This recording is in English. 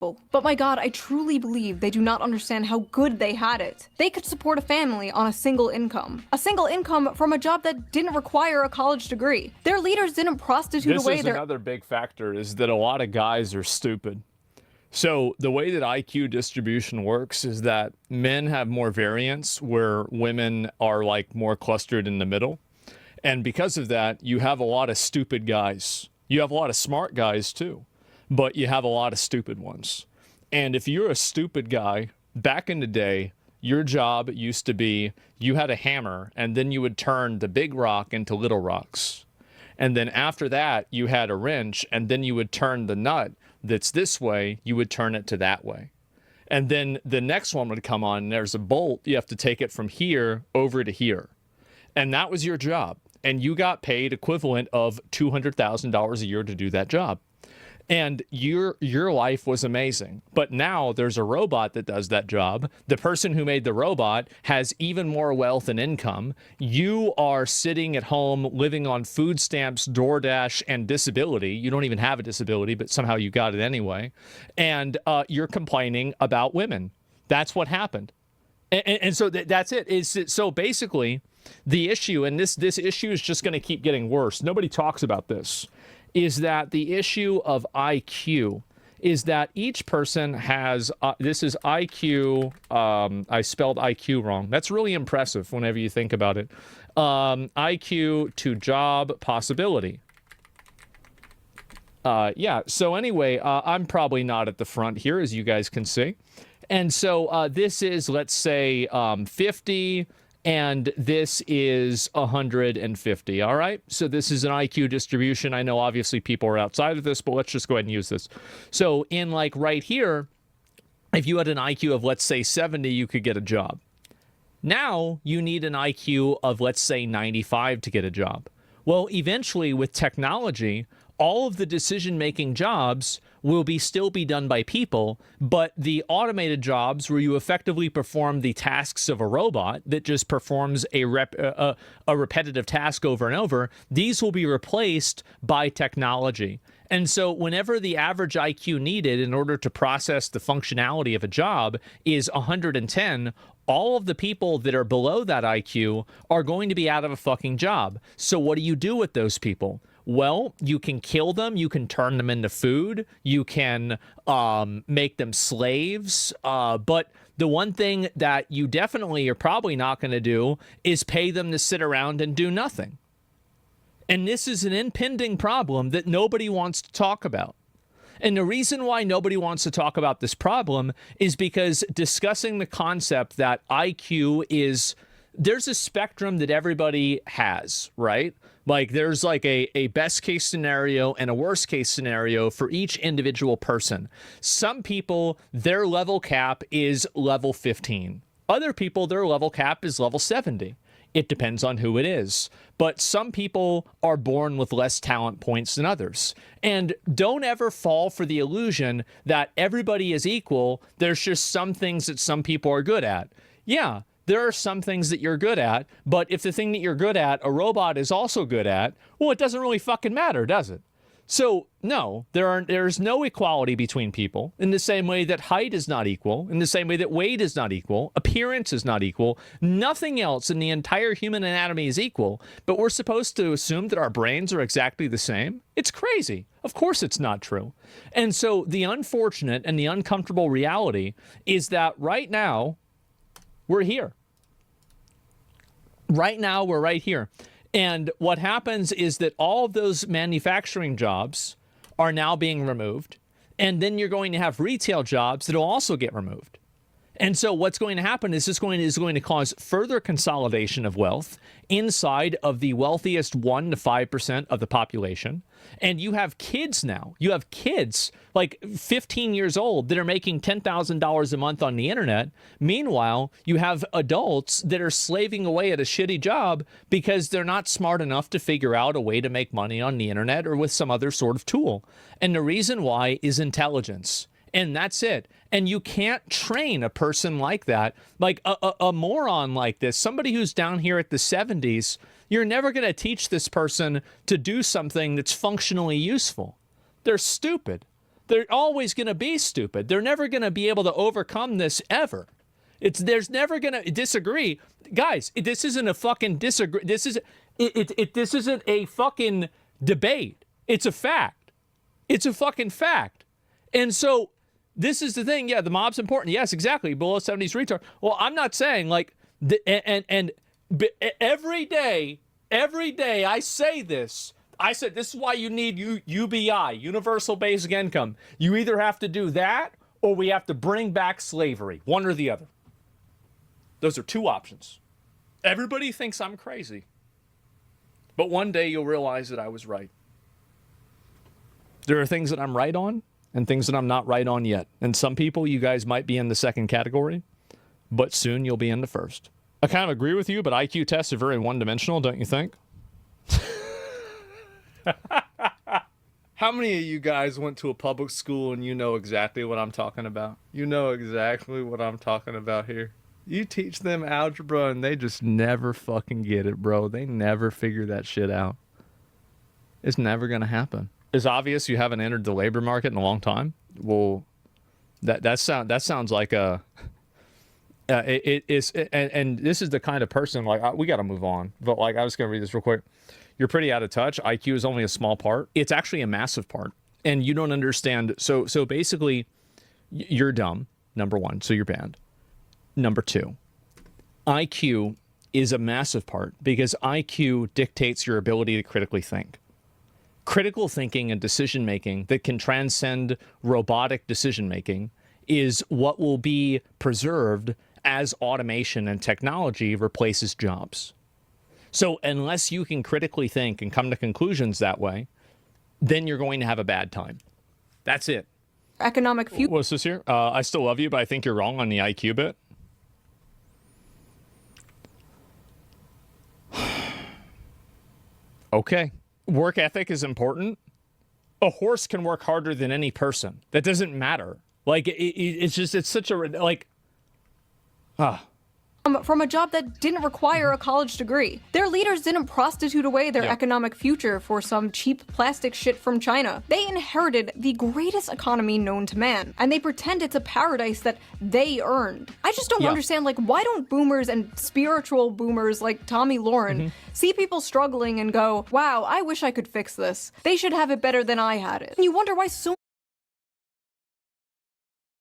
But my god, I truly believe they do not understand how good they had it. They could support a family on a single income. A single income from a job that didn't require a college degree. Their leaders didn't prostitute This away is their— another big factor, is that a lot of guys are stupid. So the way that IQ distribution works is that men have more variance where women are like more clustered in the middle. And because of that, you have a lot of stupid guys. You have a lot of smart guys too, but you have a lot of stupid ones. And if you're a stupid guy, back in the day, your job used to be you had a hammer and then you would turn the big rock into little rocks. And then after that, you had a wrench and then you would turn the nut that's this way, you would turn it to that way. And then the next one would come on and there's a bolt. You have to take it from here over to here. And that was your job. And you got paid equivalent of $200,000 a year to do that job. And your life was amazing. But now there's a robot that does that job. The person who made the robot has even more wealth and income. You are sitting at home living on food stamps, DoorDash, and disability. You don't even have a disability, but somehow you got it anyway. And you're complaining about women. That's what happened. And so that's it. So basically, the issue, and this issue is just going to keep getting worse. Nobody talks about this. Is that the issue of IQ is that each person has, this is IQ, I spelled IQ wrong. That's really impressive whenever you think about it. IQ to job possibility. Yeah, so anyway, I'm probably not at the front here, as you guys can see. And so this is, let's say, 50, and this is 150, all right? So this is an IQ distribution. I know obviously people are outside of this, but let's just go ahead and use this. So in like right here, if you had an IQ of, let's say, 70, you could get a job. Now you need an IQ of, let's say, 95 to get a job. Well, eventually with technology, all of the decision-making jobs will still be done by people, but the automated jobs where you effectively perform the tasks of a robot that just performs a repetitive task over and over, these will be replaced by technology. And so whenever the average IQ needed in order to process the functionality of a job is 110, all of the people that are below that IQ are going to be out of a fucking job. So what do you do with those people? Well, you can kill them, you can turn them into food, you can make them slaves, but the one thing that you definitely are probably not going to do is pay them to sit around and do nothing. And this is an impending problem that nobody wants to talk about. And the reason why nobody wants to talk about this problem is because discussing the concept that IQ is, there's a spectrum that everybody has, right? Like there's like a best case scenario and a worst case scenario for each individual person. Some people, their level cap is level 15. Other people, their level cap is level 70. It depends on who it is. But some people are born with less talent points than others. And don't ever fall for the illusion that everybody is equal. There's just some things that some people are good at. Yeah, there are some things that you're good at, but if the thing that you're good at, a robot is also good at, well, it doesn't really fucking matter, does it? So, no, there's no equality between people in the same way that height is not equal, in the same way that weight is not equal, appearance is not equal, nothing else in the entire human anatomy is equal, but we're supposed to assume that our brains are exactly the same? It's crazy. Of course it's not true. And so the unfortunate and the uncomfortable reality is that right now, we're here. Right now, we're right here. And what happens is that all of those manufacturing jobs are now being removed. And then you're going to have retail jobs that will also get removed. And so what's going to happen is this is going to cause further consolidation of wealth inside of the wealthiest 1 to 5% of the population. And you have kids now. You have kids like 15 years old that are making $10,000 a month on the internet. Meanwhile, you have adults that are slaving away at a shitty job because they're not smart enough to figure out a way to make money on the internet or with some other sort of tool. And the reason why is intelligence. And that's it. And you can't train a person like that, like a moron like this, somebody who's down here at the 70s. You're never going to teach this person to do something that's functionally useful. They're stupid. They're always going to be stupid. They're never going to be able to overcome this ever. There's never going to disagree. Guys, this isn't a fucking disagree. This isn't a fucking debate. It's a fact. It's a fucking fact. And so this is the thing. Yeah, the mob's important. Yes, exactly. Below 70s retard. Well, I'm not saying like, every day I say this. I said, this is why you need UBI, universal basic income. You either have to do that or we have to bring back slavery, one or the other. Those are two options. Everybody thinks I'm crazy. But one day you'll realize that I was right. There are things that I'm right on and things that I'm not right on yet. And some people, you guys might be in the second category, but soon you'll be in the first. I kind of agree with you, but IQ tests are very one-dimensional, don't you think? How many of you guys went to a public school and you know exactly what I'm talking about? You know exactly what I'm talking about here. You teach them algebra and they just never fucking get it, bro. They never figure that shit out. It's never going to happen. It's obvious you haven't entered the labor market in a long time. Well, that sounds like a... it is, and this is the kind of person, like, we got to move on. But, like, I was going to read this real quick. You're pretty out of touch. IQ is only a small part. It's actually a massive part. And you don't understand. So basically, you're dumb, number one. So you're banned. Number two, IQ is a massive part because IQ dictates your ability to critically think. Critical thinking and decision-making that can transcend robotic decision-making is what will be preserved as automation and technology replaces jobs. So unless you can critically think and come to conclusions that way, then you're going to have a bad time. That's it. Economic future. What's this here? I still love you, but I think you're wrong on the IQ bit. Okay. Work ethic is important. A horse can work harder than any person. That doesn't matter. Like, it's just, it's such a, like, From a job that didn't require a college degree. Their leaders didn't prostitute away their economic future for some cheap plastic shit from China. They inherited the greatest economy known to man, and they pretend it's a paradise that they earned. I just don't understand, like, why don't boomers and spiritual boomers like Tommy Lauren see people struggling and go, wow, I wish I could fix this. They should have it better than I had it. And you wonder why so